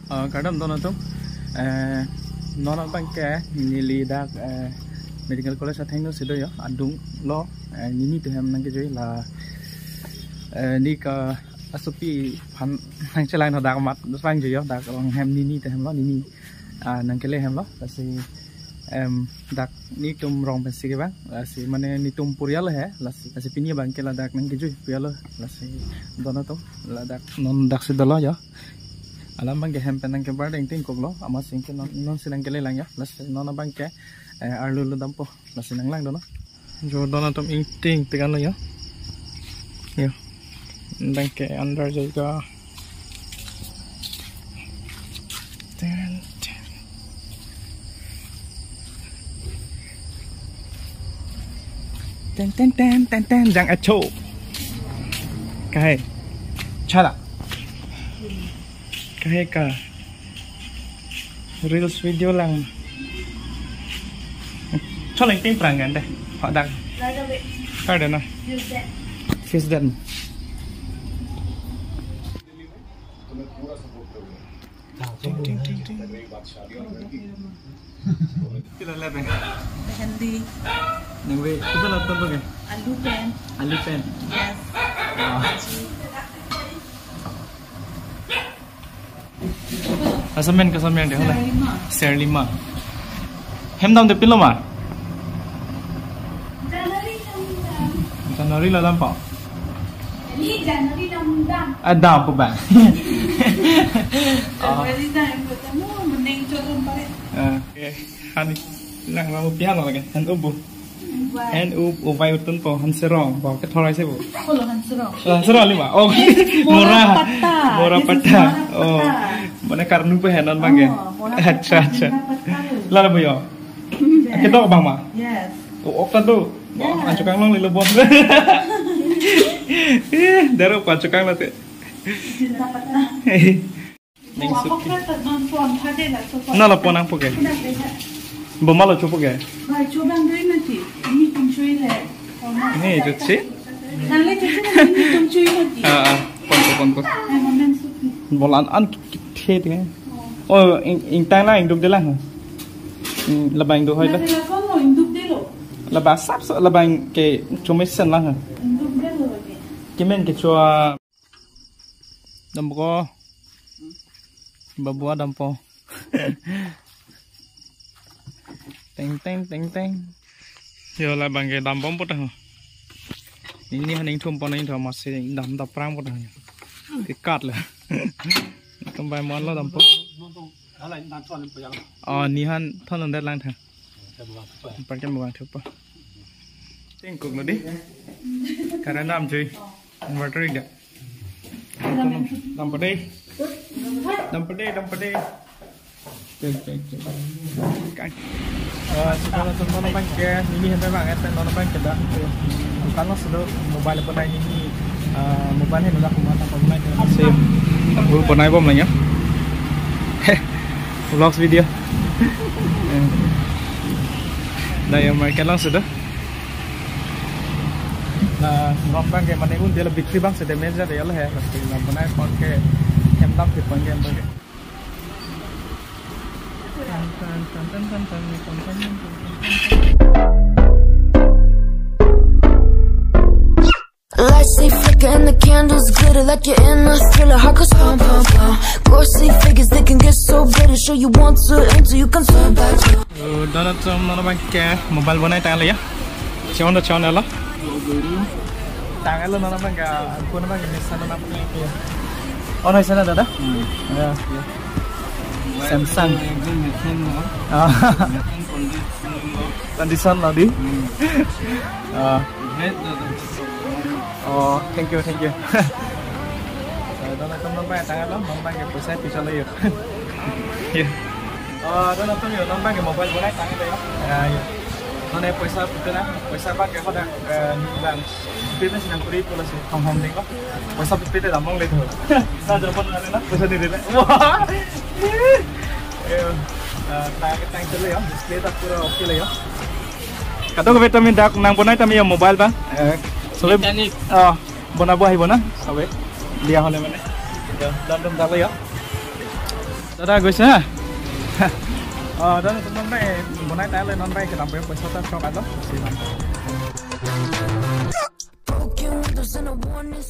kadam dono to nona bangke nili dak medical college atheng no sido yo adung lo nini to hem nang ke joi la ni ka asupi phan nang chelai no dak mat sang joi yo dak long hem nini to hem lo nini nang ke le hem lo si dak ni tum rong pensi ke bang si mane ni tum purial he la si pinia bang ke la dak nang ke joi purial la si dono to la dak non dak sidalo yo alam bang ke hem penang ke bar ding ting kok lo ama sing ke non silang ke le lang ya las non bang ke arlu lu dampo las nang lang dono jo dono tom ing ting tegan lo ya yo bang ke under jaga ten jang acho kai chala kayak reels video lang cho lên tiếng Prang deh họ đăng ở đây nè face that kita lihat nih Hindi nengwe kita lihat apa kan alu pen yes Kasamen deh hola. Ser 5. Hem dam de pilo ma. January la dam pa. Ni January dam. Dam pa ba. January dam ketemu mending coba balik. Hani lang la pian la kan. Han ubu. Han vai utun po han serong ba ke thorai se bu. Kalau han serong. Serong lima. Oh. Murah pata. Oh. Mana karnu pe henan bang ya. Acha. Lalu bu yo. Kita bang ma. Yes. Ok kan tu. Pancukang long lilo bon. Daro pancukang la te. Ning suki. Na la ponang poke. Bomalo chupo ke. Bai chobang doi nanti. Ini tum chui le. Ini cuci. Nang le cuci ni tum chui nanti. Ponko. Momen suki. Bolan an the thế. Oh, in tang la in dum de lang. La bang do hoy la. La con lo in dum de lo. La ba sap so la bang ke chomesen lang. In dum de lo ke. Kemen ke chua dam ko. Babua dam po. Teng. Yo la bang ke dam bom pot ha. Ini haning thum pon ini thom se dam da prang pot ha. Ke kat la. Tambah món lo dampo. Nihan thon lần lang thang. Pakai bukan thupa. Tingkuk lo di. Karena nam cuy. Water ida. Dampo deh. Kan. Sekarang teman bang ke ini hendak bang eta teman bang ke dah. Kalau sudah mobile pun ini mobile ni sudah kumata pemain dengan SIM. Aku pernah bom lah ya. Vlogs video. Dah yang mereka langsung sudah. Nah, rombang ke mana pun dia lebih kiri bang sedang meja dia lah ya. Pasti nak pernah pakai hemdam di panggilan tu. Lights they flicker and the candles glitter like you're in a thriller. Heart goes pum pum pum. Ghostly figures they can get so bitter. Show you want to enter, you can turn back. Donat mana bang ke mobile bonai tangan le ya. Cion lah. Tangan lo mana bang ke aku nama ke misalnya nama ke. Oh no sana dah. Ya. Samsung. Condition lah di. Oh, thank you. Đó là tấm băng tangan lắm, tấm băng cái PC bisa lagi. Ya. Đó là tấm tấm băng cái mobile bonai tangan đây. Ya. Nó này पैसा bác cái họ đang làm biết nó đang cưới tôi là sẽ không hồng đấy có पैसा biết để làm mong lấy thôi sao giờ con này nó पैसा đi đấy cái tăng chân lấy display tak pura oke lah ya kata ko vitamin dak nang bonai tami mobile bang soalnya bona buah ibona sabe dia hole mana ya dandam dak ya দাদা গৈছে হা দাদা তোমার ভাই বনাই তাইলে নন ভাই কেদাম পয়সা তা চক আলো সিমান Broken windows and a warning.